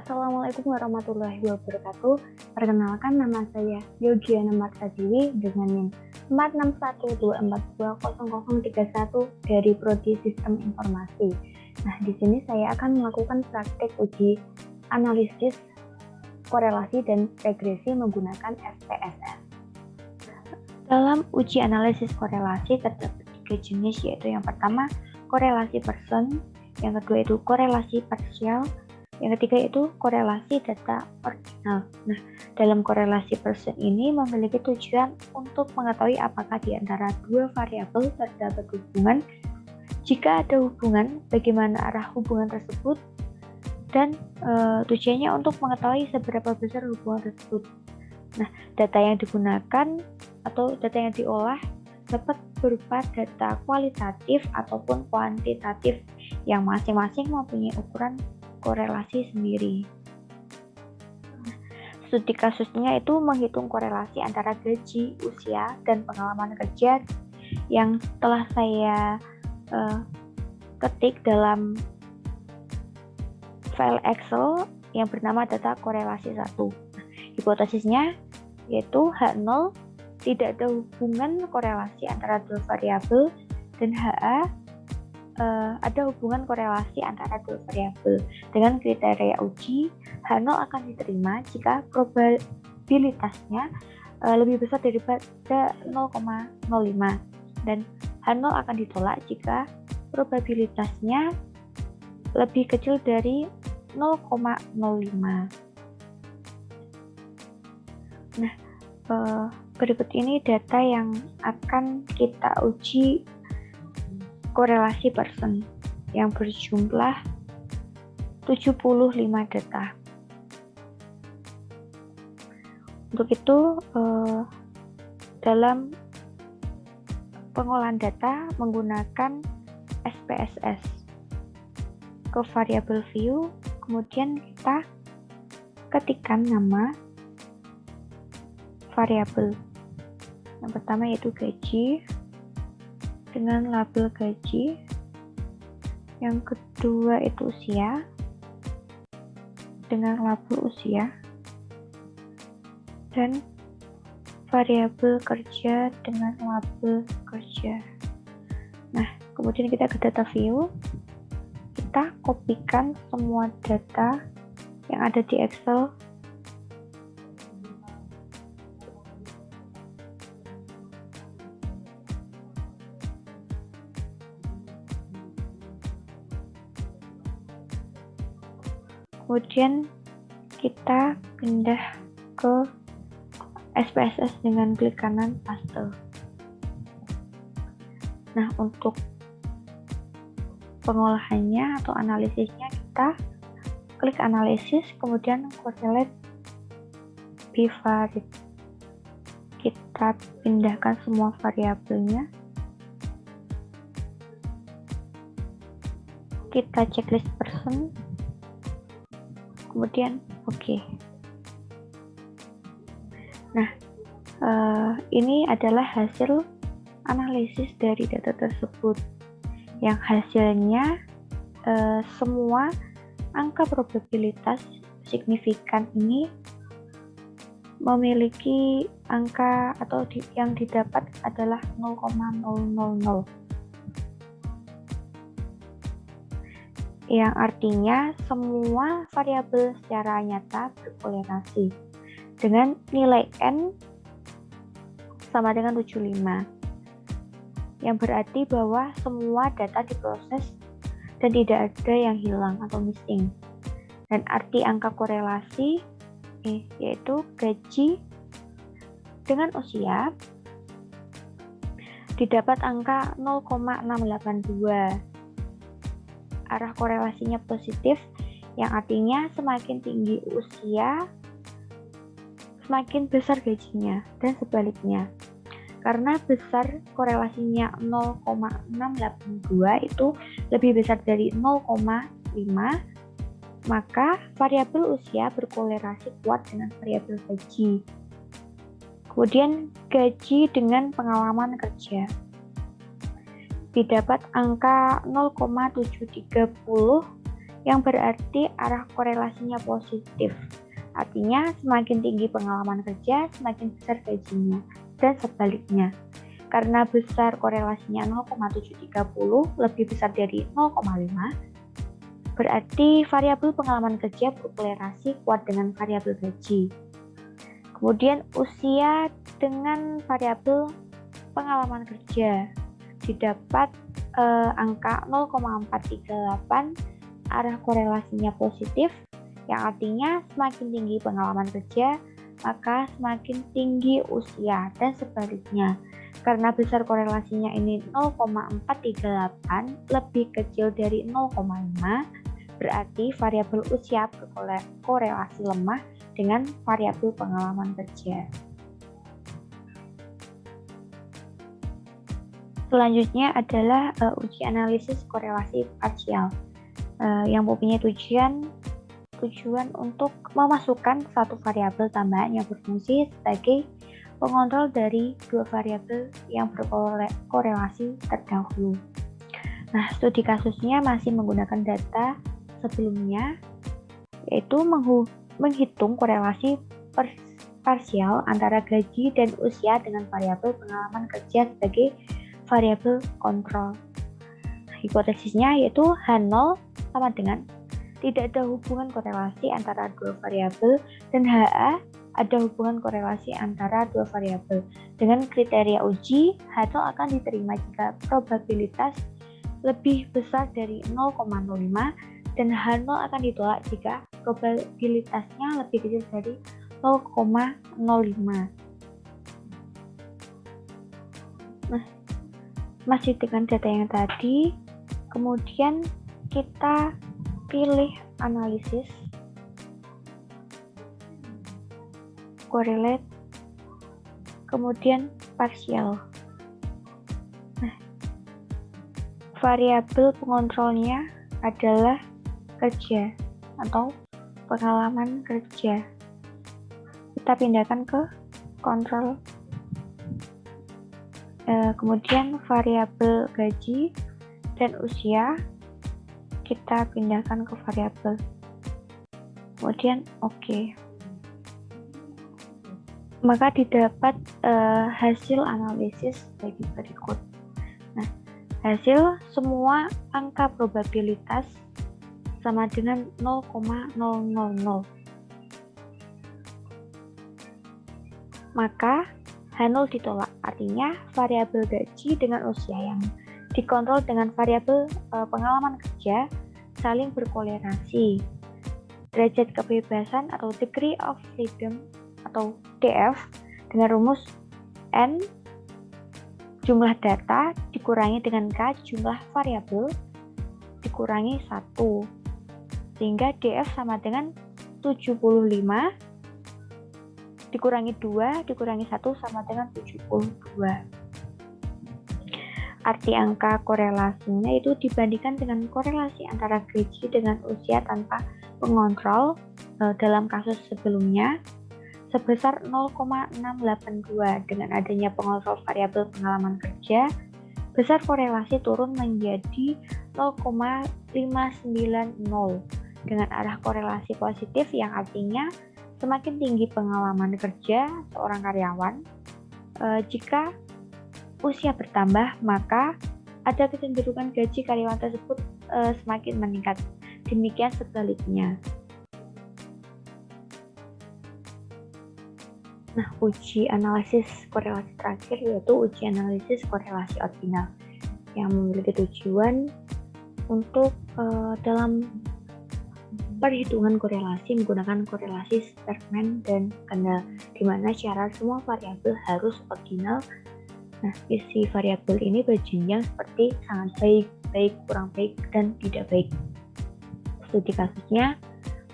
Assalamualaikum warahmatullahi wabarakatuh. Perkenalkan, nama saya Yogiana Martadiwi dengan NIM 46124200031 dari Prodi Sistem Informasi. Nah, di sini saya akan melakukan praktek uji analisis korelasi dan regresi menggunakan SPSS. Dalam uji analisis korelasi terdapat 3 jenis, yaitu yang pertama korelasi person, yang kedua itu korelasi parsial, yang ketiga itu korelasi data ordinal. Nah, dalam korelasi person ini memiliki tujuan untuk mengetahui apakah di antara dua variabel terdapat hubungan. Jika ada hubungan, bagaimana arah hubungan tersebut, dan tujuannya untuk mengetahui seberapa besar hubungan tersebut. Nah, data yang digunakan atau data yang diolah dapat berupa data kualitatif ataupun kuantitatif yang masing-masing mempunyai ukuran korelasi sendiri. Studi kasusnya itu menghitung korelasi antara gaji, usia, dan pengalaman kerja yang telah saya ketik dalam file Excel yang bernama data korelasi 1. Hipotesisnya yaitu H0 tidak ada hubungan korelasi antara dua variabel, dan HA ada hubungan korelasi antara dua variabel. Dengan kriteria uji, H0 akan diterima jika probabilitasnya lebih besar daripada 0,05, dan H0 akan ditolak jika probabilitasnya lebih kecil dari 0,05. Nah, berikut ini data yang akan kita uji korelasi person yang berjumlah 75 data. Untuk itu, dalam pengolahan data menggunakan SPSS ke variabel view, kemudian kita ketikkan nama variabel. Yang pertama yaitu gaji dengan label gaji, yang kedua itu usia dengan label usia, dan variabel kerja dengan label kerja. Nah, kemudian kita ke data view, kita kopikan semua data yang ada di Excel . Kemudian kita pindah ke SPSS dengan klik kanan paste. Nah, untuk pengolahannya atau analisisnya kita klik analisis, kemudian correlate bivariate. Kita pindahkan semua variabelnya. Kita checklist person. Kemudian oke. Nah, ini adalah hasil analisis dari data tersebut, yang hasilnya semua angka probabilitas signifikan ini memiliki angka atau yang didapat adalah 0,000, yang artinya semua variabel secara nyata berkorelasi dengan nilai N sama dengan 75, yang berarti bahwa semua data diproses dan tidak ada yang hilang atau missing. Dan arti angka korelasi yaitu gaji dengan usia didapat angka 0,682. Arah korelasinya positif, yang artinya semakin tinggi usia, semakin besar gajinya, dan sebaliknya. Karena besar korelasinya 0,682 itu lebih besar dari 0,5, maka variabel usia berkorelasi kuat dengan variabel gaji. Kemudian gaji dengan pengalaman kerja. didapat angka 0,730 yang berarti arah korelasinya positif. Artinya semakin tinggi pengalaman kerja, semakin besar gajinya, dan sebaliknya. Karena besar korelasinya 0,730 lebih besar dari 0,5, berarti variabel pengalaman kerja berkorelasi kuat dengan variabel gaji. Kemudian usia dengan variabel pengalaman kerja didapat angka 0,438, arah korelasinya positif, yang artinya semakin tinggi pengalaman kerja, maka semakin tinggi usia, dan sebaliknya. Karena besar korelasinya ini 0,438 lebih kecil dari 0,5, berarti variabel usia berkorelasi lemah dengan variabel pengalaman kerja. Selanjutnya adalah uji analisis korelasi parsial yang mempunyai tujuan untuk memasukkan satu variabel tambahan yang berfungsi sebagai pengontrol dari dua variabel yang berkorelasi terdahulu. Nah, studi kasusnya masih menggunakan data sebelumnya, yaitu menghitung korelasi parsial antara gaji dan usia dengan variabel pengalaman kerja sebagai variabel kontrol. Hipotesisnya yaitu H0 sama dengan tidak ada hubungan korelasi antara dua variabel dan HA ada hubungan korelasi antara dua variabel. Dengan kriteria uji, H0 akan diterima jika probabilitas lebih besar dari 0,05 dan H0 akan ditolak jika probabilitasnya lebih kecil dari 0,05. Nah, masih dengan data yang tadi, kemudian kita pilih analisis correlate, kemudian partial. Nah, variabel pengontrolnya adalah kerja atau pengalaman kerja. Kita pindahkan ke kontrol. Kemudian variabel gaji dan usia kita pindahkan ke variabel. Kemudian oke. Maka didapat hasil analisis sebagai berikut. Nah, hasil semua angka probabilitas sama dengan 0,000. Maka H0 ditolak, artinya variabel gaji dengan usia yang dikontrol dengan variabel pengalaman kerja saling berkorelasi. Derajat kebebasan atau degree of freedom atau DF dengan rumus N jumlah data dikurangi dengan K jumlah variabel dikurangi 1, sehingga DF sama dengan 75 dikurangi 2 dikurangi 1 sama dengan 72. Arti angka korelasinya itu dibandingkan dengan korelasi antara gaji dengan usia tanpa pengontrol dalam kasus sebelumnya sebesar 0,682. Dengan adanya pengontrol variabel pengalaman kerja, besar korelasi turun menjadi 0,590 dengan arah korelasi positif, yang artinya semakin tinggi pengalaman kerja seorang karyawan, jika usia bertambah, maka ada kecenderungan gaji karyawan tersebut semakin meningkat. Demikian sebaliknya. Nah, uji analisis korelasi terakhir yaitu uji analisis korelasi ordinal yang memiliki tujuan untuk dalam perhitungan korelasi menggunakan korelasi Spearman dan Kendall, di mana syarat semua variabel harus ordinal. Nah, isi variabel ini berjenjang seperti sangat baik, baik, kurang baik, dan tidak baik. Studi kasusnya,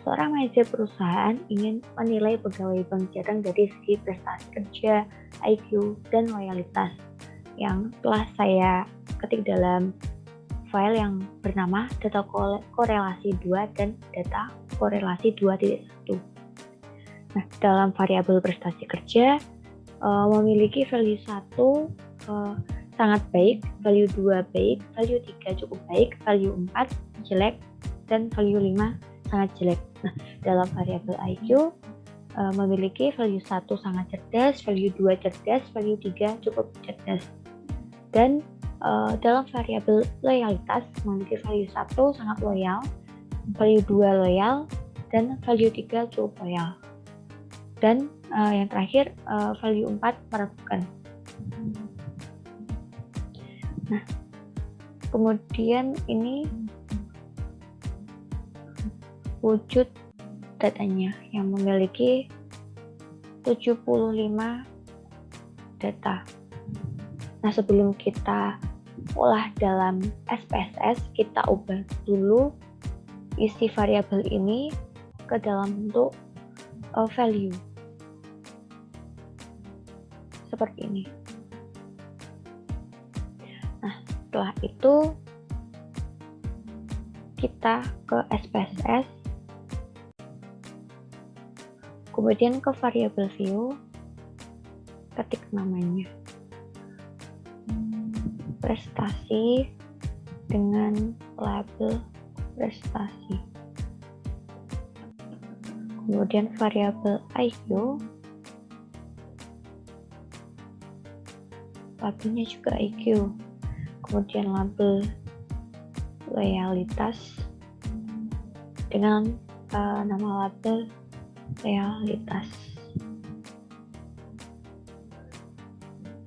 seorang manajer perusahaan ingin menilai pegawai bank jateng dari segi prestasi kerja, IQ, dan loyalitas yang telah saya ketik dalam file yang bernama data korelasi 2 dan data korelasi 2.1. Nah, dalam variabel prestasi kerja memiliki value 1 sangat baik, value 2 baik, value 3 cukup baik, value 4 jelek, dan value 5 sangat jelek. Nah, dalam variabel IQ memiliki value 1 sangat cerdas, value 2 cerdas, value 3 cukup cerdas. Dan dalam variabel loyalitas memiliki value 1 sangat loyal, value 2 loyal, dan value 3 cukup loyal. Dan yang terakhir value 4 meragukan. Nah, kemudian ini wujud datanya yang memiliki 75 data. Nah, sebelum kita olah dalam SPSS, kita ubah dulu isi variabel ini ke dalam bentuk value. Seperti ini. Nah, setelah itu kita ke SPSS, kemudian ke variabel view, ketik namanya prestasi dengan label prestasi. Kemudian variabel IQ, labelnya juga IQ. Kemudian label loyalitas dengan nama label loyalitas.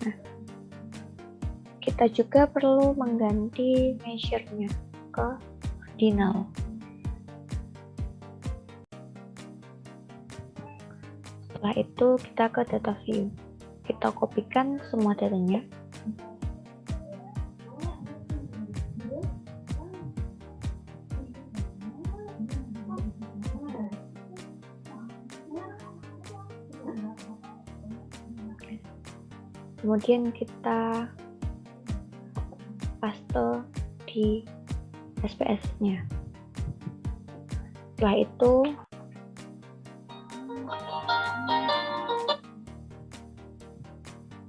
Nah, kita juga perlu mengganti measure-nya ke ordinal. Setelah itu kita ke data view. Kita kopikan semua datanya. Kemudian kita paste di SPSS-nya. Setelah itu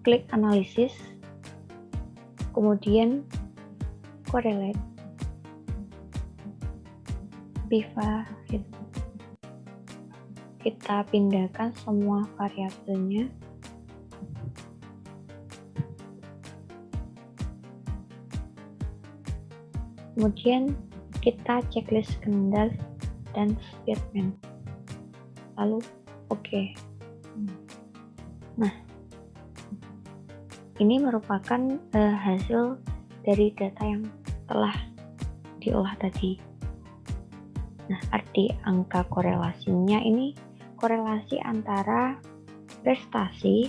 klik analisis, kemudian correlate, pivot. Kita pindahkan semua variabelnya. Kemudian kita checklist kendal dan statement. Lalu oke. Nah, ini merupakan hasil dari data yang telah diolah tadi. Nah, arti angka korelasinya ini korelasi antara prestasi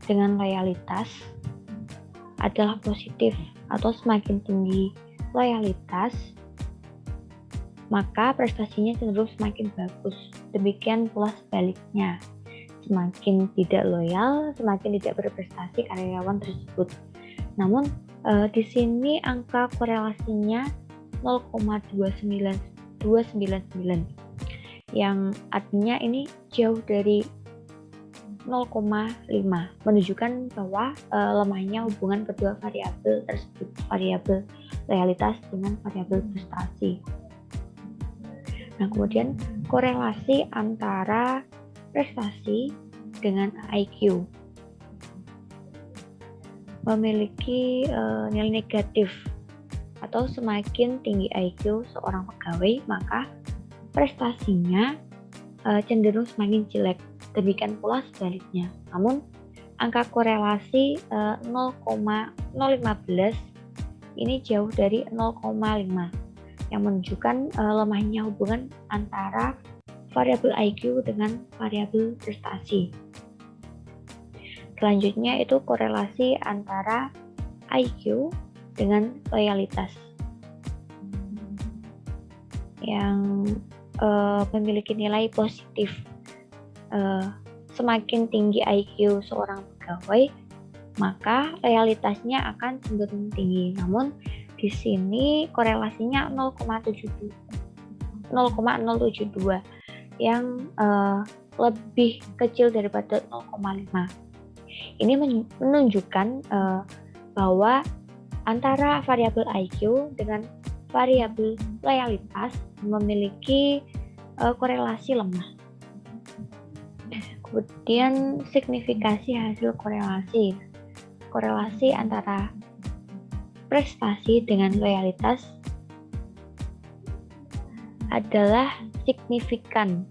dengan loyalitas adalah positif, atau semakin tinggi loyalitas maka prestasinya cenderung semakin bagus. Demikian pula sebaliknya. Semakin tidak loyal, semakin tidak berprestasi karyawan tersebut. Namun di sini angka korelasinya 0,299 yang artinya ini jauh dari 0,5, menunjukkan bahwa lemahnya hubungan kedua variabel tersebut, variabel loyalitas dengan variabel prestasi. Nah, kemudian korelasi antara prestasi dengan IQ memiliki nilai negatif, atau semakin tinggi IQ seorang pegawai maka prestasinya cenderung semakin jelek. Demikian pula sebaliknya. Namun angka korelasi 0,015 ini jauh dari 0,5 yang menunjukkan lemahnya hubungan antara variabel IQ dengan variabel prestasi. Selanjutnya itu korelasi antara IQ dengan loyalitas yang memiliki nilai positif. Semakin tinggi IQ seorang pegawai, maka loyalitasnya akan cenderung tinggi. Namun di sini korelasinya 0,072 yang lebih kecil daripada 0,5. Ini menunjukkan bahwa antara variabel IQ dengan variabel loyalitas memiliki korelasi lemah. Kemudian signifikasi hasil korelasi. Korelasi antara prestasi dengan loyalitas adalah signifikan.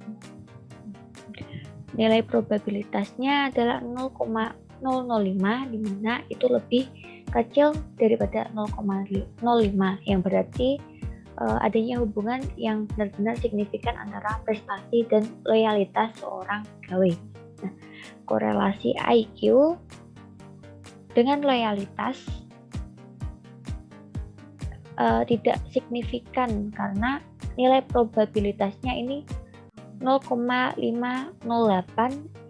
Nilai probabilitasnya adalah 0,005, di mana itu lebih kecil daripada 0,05, yang berarti adanya hubungan yang benar-benar signifikan antara prestasi dan loyalitas seorang pegawai. Nah, korelasi IQ dengan loyalitas tidak signifikan karena nilai probabilitasnya ini 0,508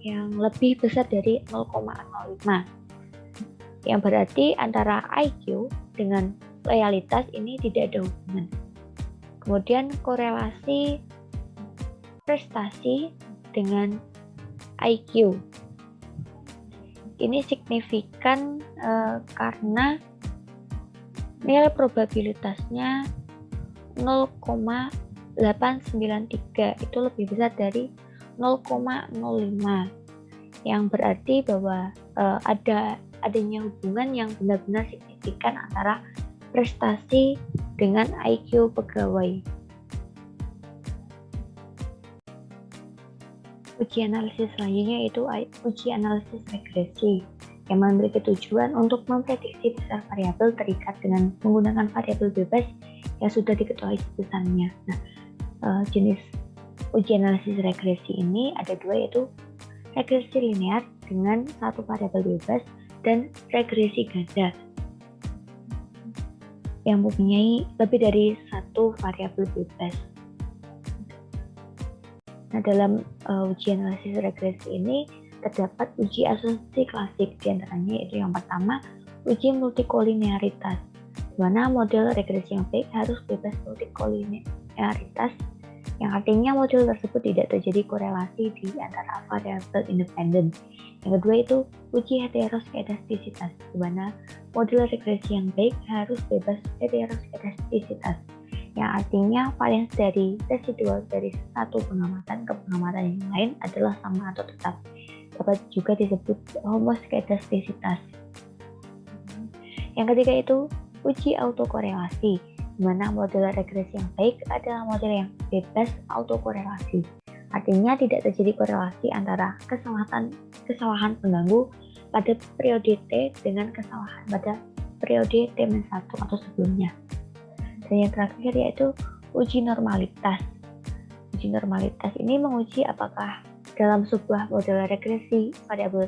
yang lebih besar dari 0,05, yang berarti antara IQ dengan loyalitas ini tidak ada hubungan. Kemudian korelasi prestasi dengan IQ ini signifikan karena nilai probabilitasnya 0,893 itu lebih besar dari 0,05, yang berarti bahwa adanya hubungan yang benar-benar signifikan antara prestasi dengan IQ pegawai. Uji analisis selanjutnya yaitu uji analisis regresi yang memiliki tujuan untuk memprediksi besar variabel terikat dengan menggunakan variabel bebas yang sudah diketahui besarnya. Nah, jenis uji analisis regresi ini ada dua, yaitu regresi linear dengan satu variabel bebas dan regresi ganda yang mempunyai lebih dari satu variabel bebas. Nah, dalam uji analisis regresi ini terdapat uji asumsi klasik, diantaranya yaitu yang pertama uji multikolinearitas, di mana model regresi yang baik harus bebas multikolinearitas, yang artinya model tersebut tidak terjadi korelasi di antara variabel independen. Yang kedua itu uji heteroskedastisitas, di mana model regresi yang baik harus bebas heteroskedastisitas, yang artinya varians dari residual dari satu pengamatan ke pengamatan yang lain adalah sama atau tetap. Dapat juga disebut homoskedastisitas. Yang ketiga itu uji autokorelasi, di mana model regresi yang baik adalah model yang bebas autokorelasi. Artinya tidak terjadi korelasi antara kesalahan pengganggu pada periode T dengan kesalahan pada periode T-1 atau sebelumnya. Dan yang terakhir yaitu uji normalitas. Uji normalitas ini menguji apakah dalam sebuah model regresi variabel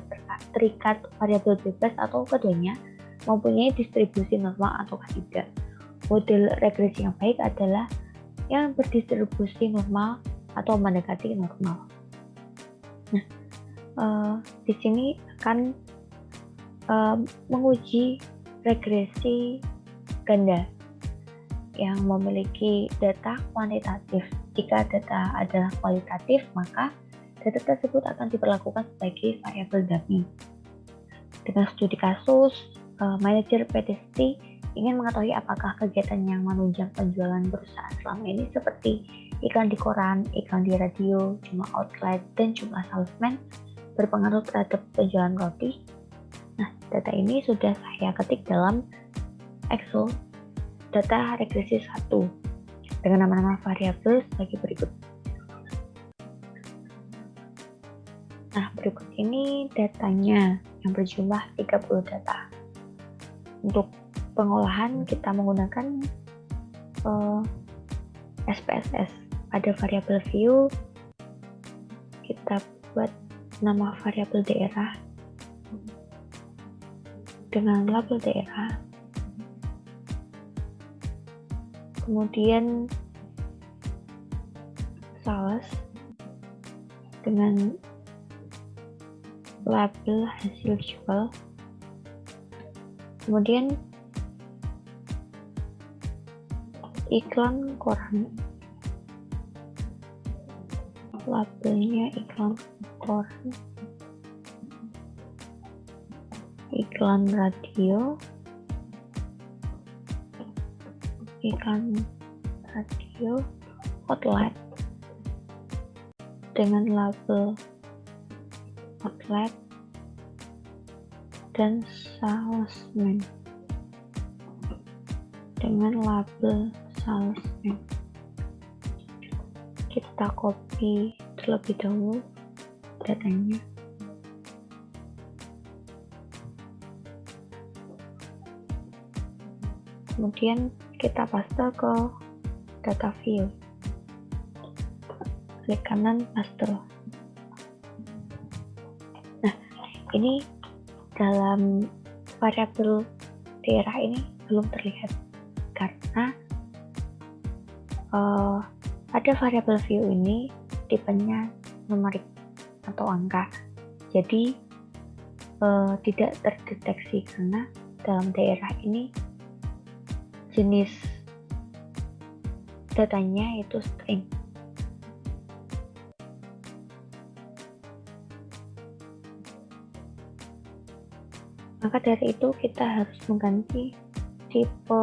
terikat variabel bebas atau keduanya mempunyai distribusi normal atau tidak. Model regresi yang baik adalah yang berdistribusi normal atau mendekati normal. Nah, di sini akan menguji regresi ganda yang memiliki data kuantitatif. Jika data adalah kualitatif, maka data tersebut akan diperlakukan sebagai variabel dummy. Dengan studi kasus, manajer PTSD ingin mengetahui apakah kegiatan yang menunjang penjualan perusahaan selama ini seperti iklan di koran, iklan di radio, jumlah outlet, dan jumlah salesman berpengaruh terhadap penjualan roti. Nah, data ini sudah saya ketik dalam Excel data regresi 1 dengan nama-nama variabel sebagai berikut. Nah, berikut ini datanya yang berjumlah 30 data. Untuk pengolahan kita menggunakan SPSS. Pada variabel view kita buat nama variabel daerah dengan label daerah. Kemudian sales dengan label hasil jual. Kemudian iklan koran, labelnya iklan koran. Iklan radio, iklan radio outlet dengan label outlet dan salesman dengan label salesman. Kita copy terlebih dahulu datanya. Kemudian kita paste ke data view. Klik kanan paste. Nah, ini dalam variabel daerah ini belum terlihat karena pada variabel view ini tipenya numerik atau angka, jadi tidak terdeteksi karena dalam daerah ini jenis datanya itu string. Maka dari itu kita harus mengganti tipe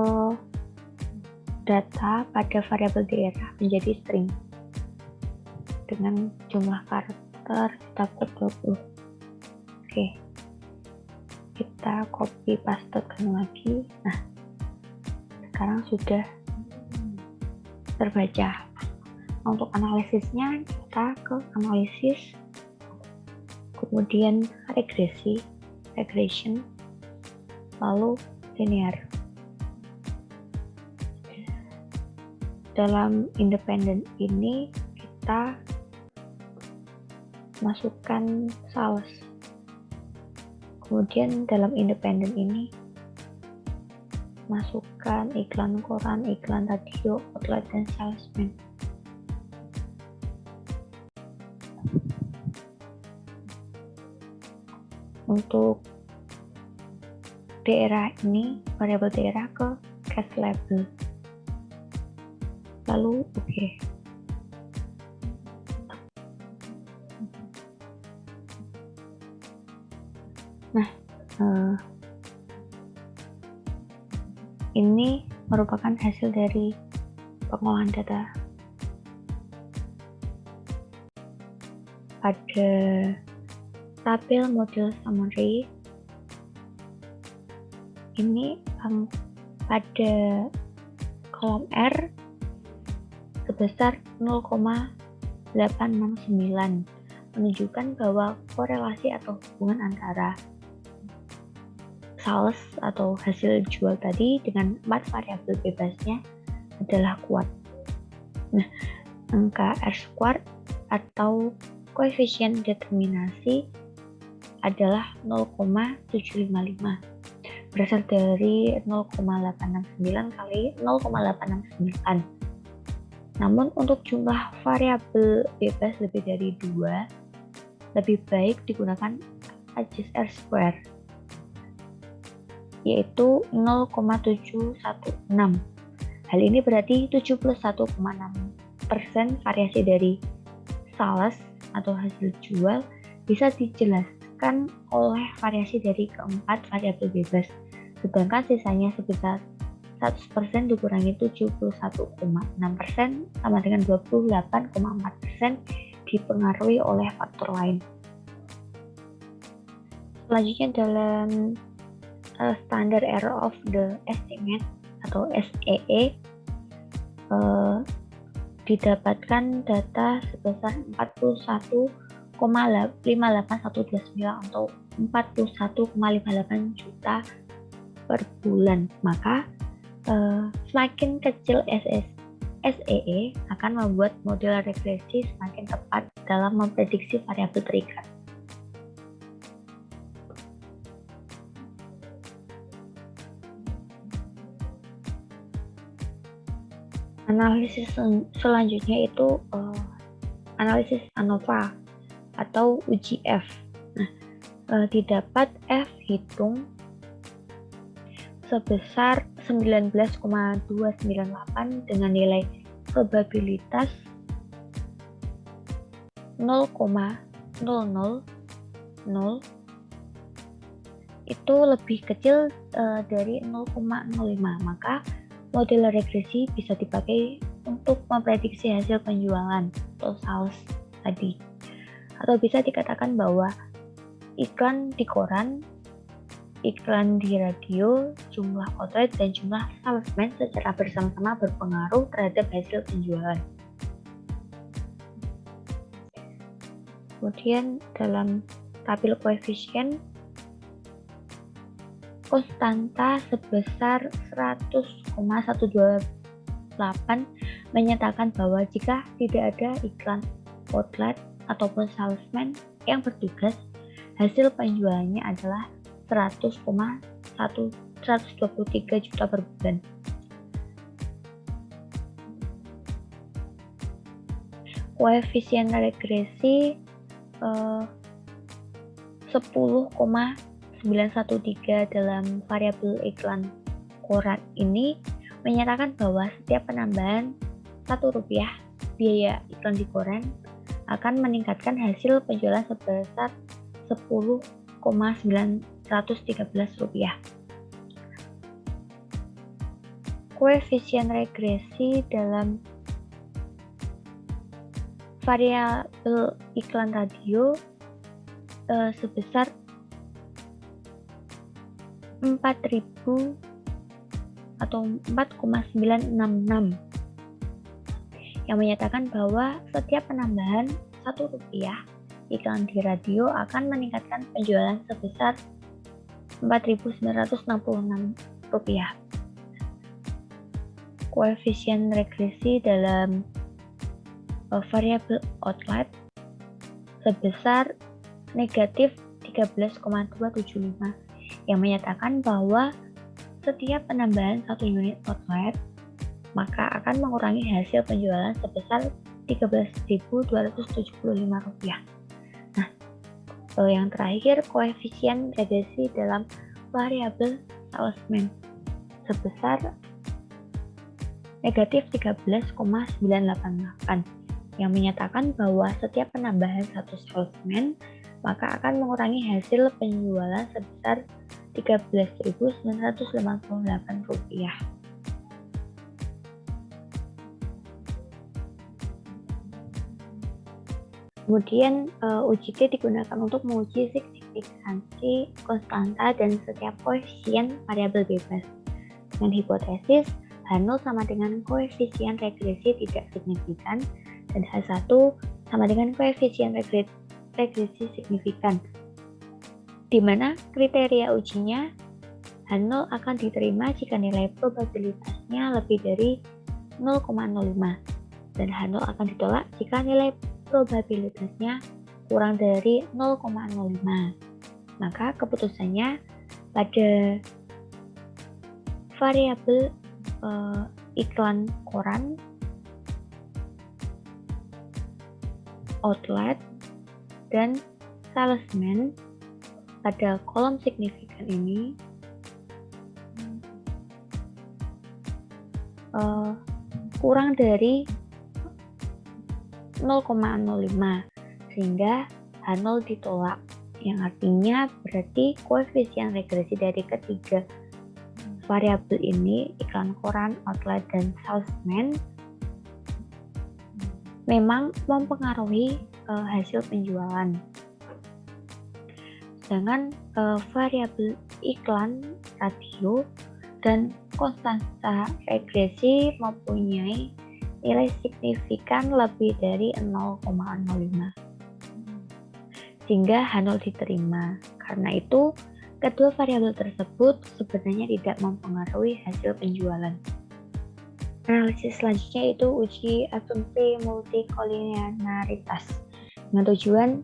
data pada variabel daerah menjadi string dengan jumlah karakter kita buat 20. Oke, kita copy pastekan lagi. Nah, sekarang sudah terbaca. Untuk analisisnya kita ke analisis, kemudian regression, lalu linear. Dalam independen ini kita masukkan sales. Kemudian dalam independen ini masukkan iklan koran, iklan radio, outlet, dan salesman. Untuk daerah ini, variabel daerah ke case label. Lalu oke. Nah, ini merupakan hasil dari pengolahan data. Pada tabel model summary ini pada kolom R sebesar 0,869 menunjukkan bahwa korelasi atau hubungan antara sales atau hasil jual tadi dengan 4 variabel bebasnya adalah kuat. Nah, angka R² atau koefisien determinasi adalah 0,755, berasal dari 0,869 kali 0,869. Namun untuk jumlah variabel bebas lebih dari 2, lebih baik digunakan adjust R², yaitu 0,716. Hal ini berarti 71,6% variasi dari sales atau hasil jual bisa dijelaskan oleh variasi dari keempat variabel bebas, sedangkan sisanya sebesar 100% dikurangi 71,6% sama dengan 28,4% dipengaruhi oleh faktor lain. Selanjutnya dalam standard error of the estimate atau SEE didapatkan data sebesar 41,58129 atau 41,58 juta per bulan. Maka semakin kecil SEE akan membuat model regresi semakin tepat dalam memprediksi variabel terikat. Analisis selanjutnya itu analisis ANOVA atau uji F. Nah, didapat F hitung sebesar 19,298 dengan nilai probabilitas 0,000 itu lebih kecil dari 0,05, maka model regresi bisa dipakai untuk memprediksi hasil penjualan atau sales tadi. Atau bisa dikatakan bahwa iklan di koran, iklan di radio, jumlah outlet, dan jumlah salesman secara bersama-sama berpengaruh terhadap hasil penjualan. Kemudian dalam tabel koefisien, konstanta sebesar 100,128 menyatakan bahwa jika tidak ada iklan outlet ataupun salesman yang bertugas, hasil penjualannya adalah 100,123 juta per bulan. Koefisien regresi 10,913 dalam variabel iklan koran ini menyatakan bahwa setiap penambahan Rp1 biaya iklan di koran akan meningkatkan hasil penjualan sebesar Rp10,913. Koefisien regresi dalam variabel iklan radio sebesar 4.000 atau 4,966 yang menyatakan bahwa setiap penambahan Rp1 iklan di radio akan meningkatkan penjualan sebesar Rp4.966. Koefisien regresi dalam variabel outlet sebesar negatif 13,275 yang menyatakan bahwa setiap penambahan 1 unit outlet maka akan mengurangi hasil penjualan sebesar Rp13.275. Nah, yang terakhir koefisien regresi dalam variabel salesman sebesar negatif 13,988 yang menyatakan bahwa setiap penambahan 1 salesman maka akan mengurangi hasil penjualan sebesar Rp13.958. Kemudian uji T digunakan untuk menguji signifikansi konstanta dan setiap koefisien variabel bebas. Dengan hipotesis H0 sama dengan koefisien regresi tidak signifikan dan H1 sama dengan koefisien regresi signifikan, di mana kriteria ujinya H0 akan diterima jika nilai probabilitasnya lebih dari 0,05 dan H0 akan ditolak jika nilai probabilitasnya kurang dari 0,05. Maka keputusannya pada variabel iklan koran, outlet, dan salesman pada kolom signifikan ini kurang dari 0,05 sehingga H0 ditolak, yang artinya berarti koefisien regresi dari ketiga variabel ini, iklan koran, outlet, dan salesman, memang mempengaruhi hasil penjualan. Sedangkan variabel iklan radio dan konstanta regresi mempunyai nilai signifikan lebih dari 0,05 sehingga H0 diterima. Karena itu, kedua variabel tersebut sebenarnya tidak mempengaruhi hasil penjualan. Analisis selanjutnya itu uji asumsi multikolinearitas dengan tujuan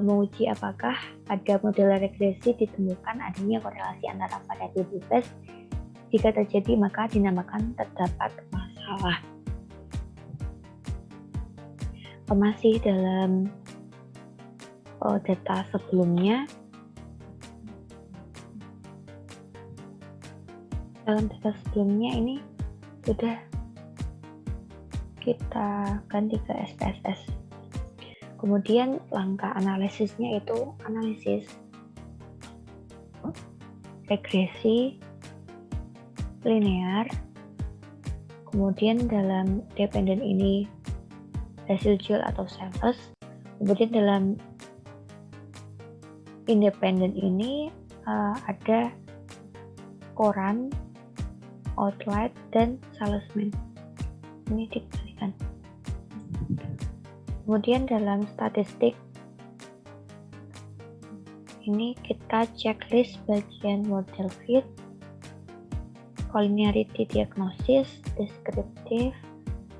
menguji apakah pada model regresi ditemukan adanya korelasi antara variabel bebas. Jika terjadi maka dinamakan terdapat masalah. Masih dalam data sebelumnya, ini sudah kita ganti ke SPSS. Kemudian langkah analisisnya itu analisis regresi linear, kemudian dalam dependent ini residual atau selfless, kemudian dalam independent ini ada koran, outlet, dan salesman. Ini dikalikan. Kemudian dalam statistik ini kita checklist bagian model fit, collinearity diagnosis, descriptive,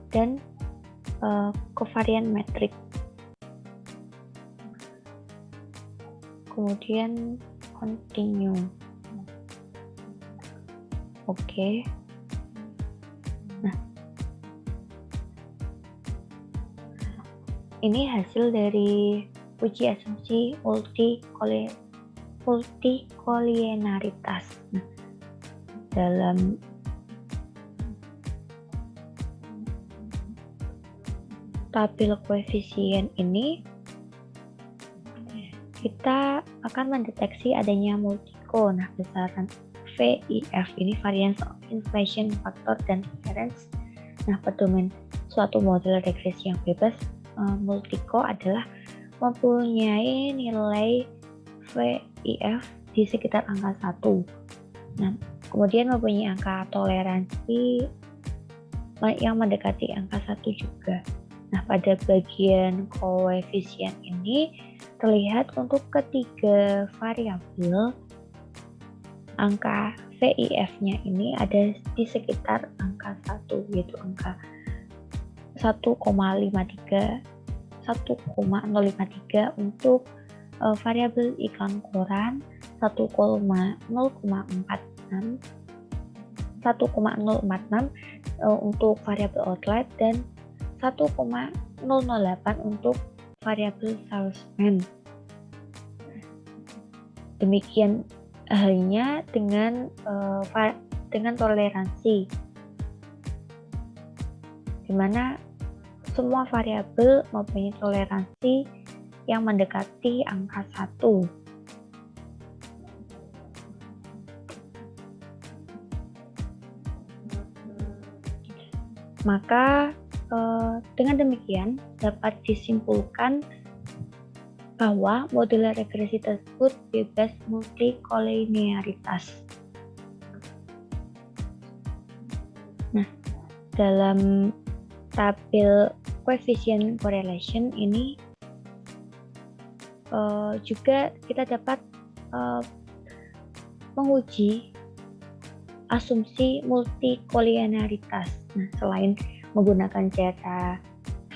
dan covariant metric. Kemudian continue. Oke. Nah, ini hasil dari uji asumsi multicollinearitas. Nah, dalam tabel koefisien ini kita akan mendeteksi adanya multico. Nah, besaran VIF ini variance of inflation factor dan variance. Nah, pedoman suatu model regresi yang bebas multico adalah mempunyai nilai VIF di sekitar angka 1. Nah, kemudian mempunyai angka toleransi yang mendekati angka 1 juga. Nah, pada bagian koefisien ini terlihat untuk ketiga variabel angka VIF-nya ini ada di sekitar angka 1, yaitu angka 1,053 untuk variabel iklan koran, 1,046 untuk variabel outlet, dan 1,008 untuk variabel salesman. Demikian halnya dengan toleransi, di mana semua variabel mempunyai toleransi yang mendekati angka 1. Maka dengan demikian dapat disimpulkan bahwa model regresi tersebut bebas multicollinearitas. Nah, dalam tabel coefficient correlation ini juga kita dapat menguji asumsi multicollinearitas. Nah, selain menggunakan cara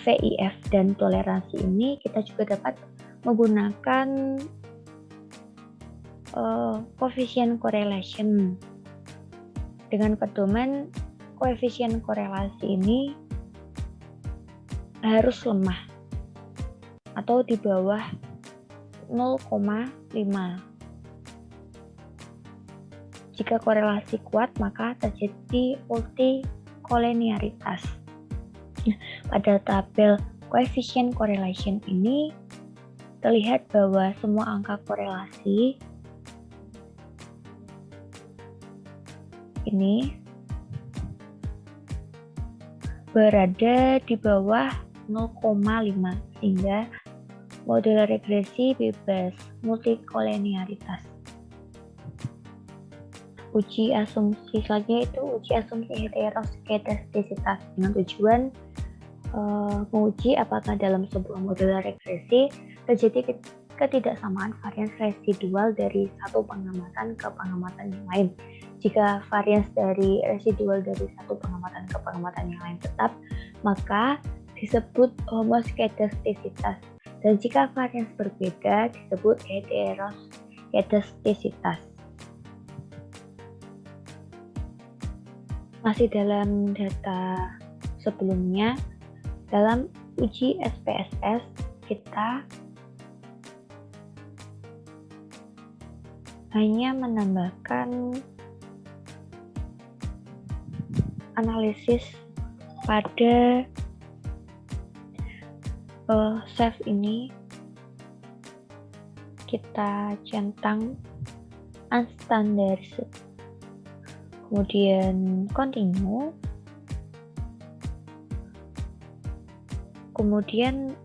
VIF dan toleransi ini, kita juga dapat menggunakan coefficient correlation. Dengan pedoman coefficient korelasi ini harus lemah atau di bawah 0,5. Jika korelasi kuat, maka terjadi multicollinearitas. Pada tabel coefficient correlation ini terlihat bahwa semua angka korelasi ini berada di bawah 0,5 sehingga model regresi bebas multicollinearitas. Uji asumsi selanjutnya itu uji asumsi heteroskedastisitas dengan tujuan menguji apakah dalam sebuah model regresi terjadi ketidaksamaan varians residual dari satu pengamatan ke pengamatan yang lain. Jika varians dari residual dari satu pengamatan ke pengamatan yang lain tetap, maka disebut homoskedastisitas. Dan jika varians berbeda, disebut heteroskedastisitas. Masih dalam data sebelumnya, dalam uji SPSS kita hanya menambahkan analisis pada save ini, kita centang unstandardized, kemudian continue, Kemudian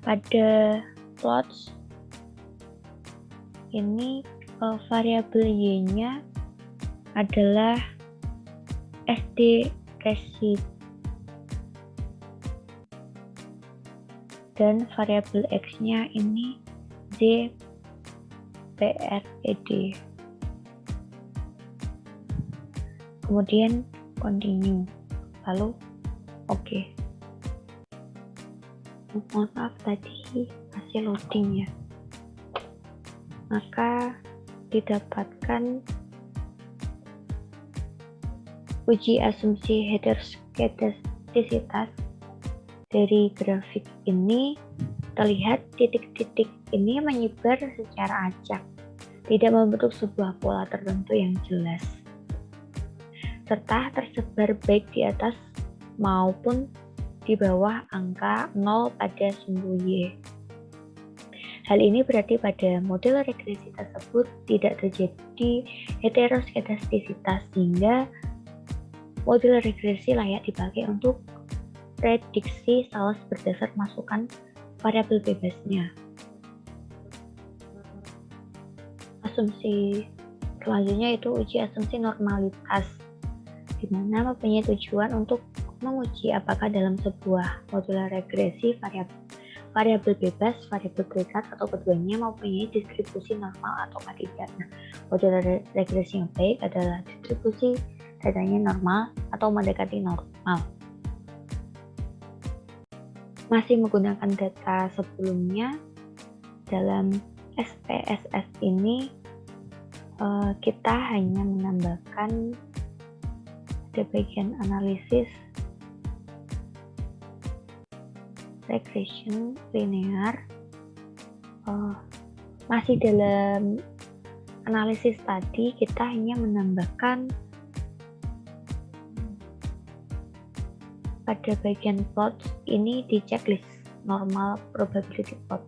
pada plots ini variabel y-nya adalah SD resi dan variabel x-nya ini z pred. Kemudian continue, lalu oke. Mohon maaf tadi masih loading ya. Maka didapatkan uji asumsi heteroskedastisitas. Dari grafik ini terlihat titik-titik ini menyebar secara acak, tidak membentuk sebuah pola tertentu yang jelas, serta tersebar baik di atas maupun di bawah angka 0 pada sumbu Y. Hal ini berarti pada model regresi tersebut tidak terjadi heteroskedastisitas, sehingga model regresi layak dipakai untuk prediksi sales berdasar masukan variabel bebasnya. Asumsi selanjutnya itu uji asumsi normalitas, di mana mempunyai tujuan untuk menguji apakah dalam sebuah model regresi variabel bebas, variabel berikat, atau keduanya mempunyai distribusi normal atau tidak. Nah, model regresi yang baik adalah distribusi datanya normal atau mendekati normal. Masih menggunakan data sebelumnya, dalam SPSS ini kita hanya menambahkan ada bagian analisis regression linear. Masih dalam analisis tadi, kita hanya menambahkan pada bagian plot ini di checklist normal probability plot,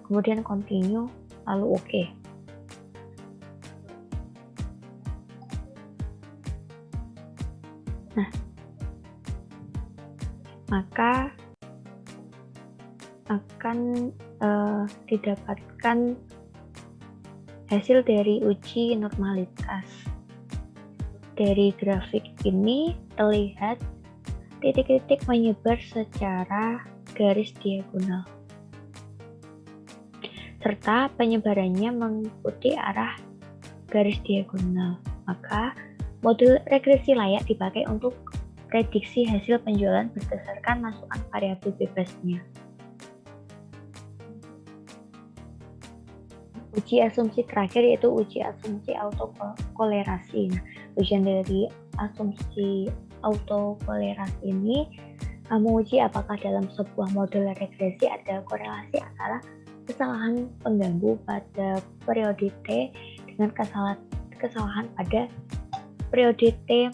kemudian continue, lalu oke. Nah, maka akan didapatkan hasil dari uji normalitas. Dari grafik ini terlihat titik-titik menyebar secara garis diagonal, serta penyebarannya mengikuti arah garis diagonal. Maka model regresi layak dipakai untuk prediksi hasil penjualan berdasarkan masukan variabel bebasnya. Uji asumsi terakhir yaitu uji asumsi autokolerasi. Nah, ujian dari asumsi autokolerasi ini menguji apakah dalam sebuah model regresi ada korelasi antara kesalahan pengganggu pada periode T dengan kesalahan pada periode T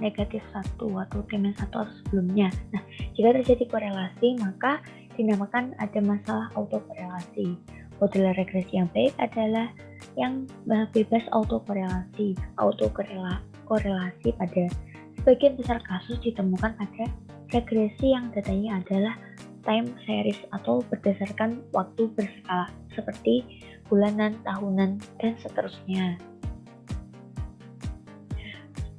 negatif 1 atau T-1 atau sebelumnya. Nah, jika terjadi korelasi, maka dinamakan ada masalah autokorelasi. Model regresi yang baik adalah yang bebas autokorelasi. Autokorelasi pada sebagian besar kasus ditemukan pada regresi yang datanya adalah time series atau berdasarkan waktu berskala seperti bulanan, tahunan, dan seterusnya.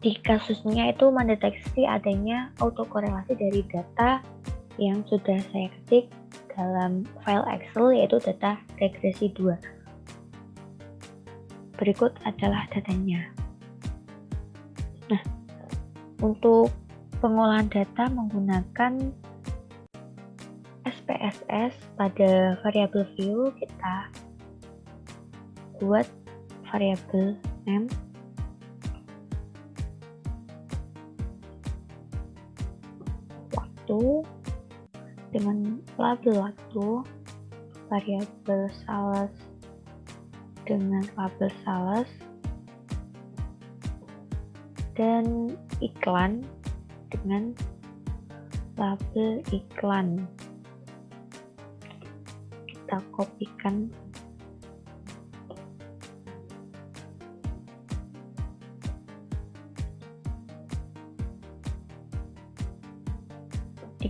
Di kasusnya itu mendeteksi adanya autokorelasi dari data yang sudah saya ketik dalam file Excel, yaitu data regresi 2. Berikut adalah datanya. Nah, untuk pengolahan data menggunakan SPSS pada variabel view, kita buat variabel name waktu dengan label waktu, variabel sales dengan label sales, dan iklan dengan label iklan. Kita kopikan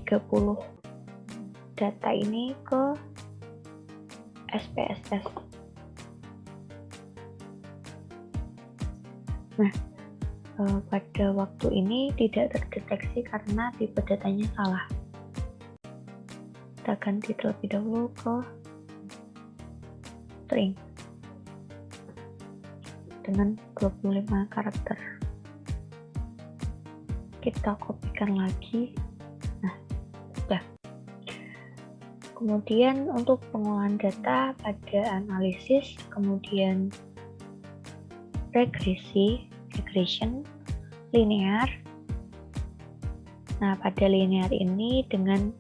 30 data ini ke SPSS. Nah, pada waktu ini tidak terdeteksi karena tipe datanya salah. Kita ganti terlebih dahulu ke string dengan 25 karakter. Kita kopikan lagi. Nah, sudah. Kemudian untuk pengolahan data pada analisis, kemudian regression, linear. Nah, pada linear ini dengan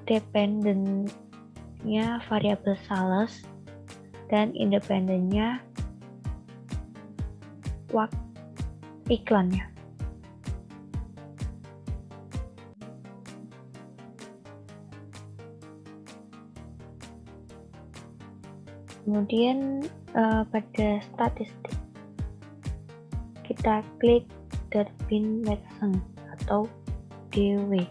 dependennya variabel sales dan independennya iklannya. Kemudian pada statistik kita klik Durbin-Watson atau DW,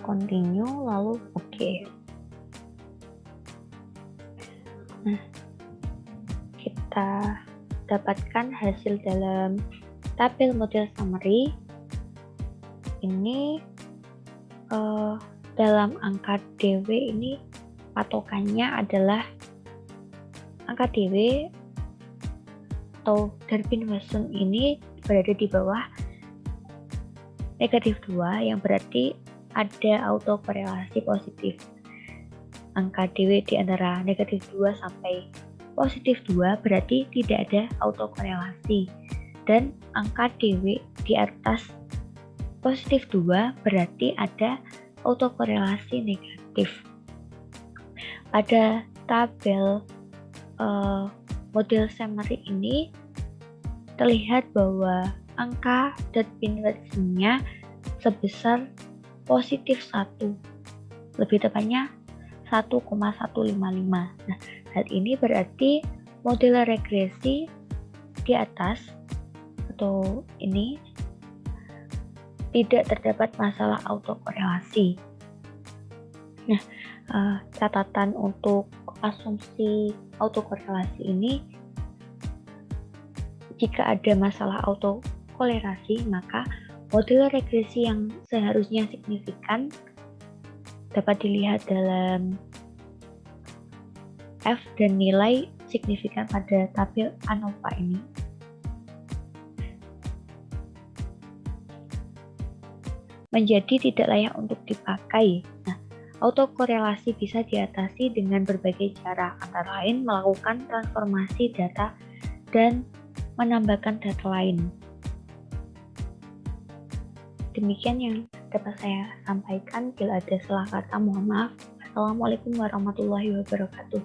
continue, lalu OK. Nah, kita dapatkan hasil dalam tabel model summary ini. Dalam angka DW ini patokannya adalah angka DW atau Durbin-Watson ini berada di bawah -2, yang berarti ada autokorelasi positif. Angka DW di antara -2 sampai +2 berarti tidak ada autokorelasi, dan angka DW di atas +2 berarti ada autokorelasi negatif. Pada tabel model summary ini terlihat bahwa angka Durbin-Watson-nya sebesar +1, lebih tepatnya 1,155. Nah, hal ini berarti model regresi di atas atau ini tidak terdapat masalah autokorelasi. Nah, catatan untuk asumsi autokorelasi ini, jika ada masalah autokorelasi, maka model regresi yang seharusnya signifikan dapat dilihat dalam F dan nilai signifikan pada tabel ANOVA ini. Menjadi tidak layak untuk dipakai. Nah, autokorelasi bisa diatasi dengan berbagai cara, antara lain melakukan transformasi data dan menambahkan data lain. Demikian yang dapat saya sampaikan. Bila ada salah kata, mohon maaf. Assalamualaikum warahmatullahi wabarakatuh.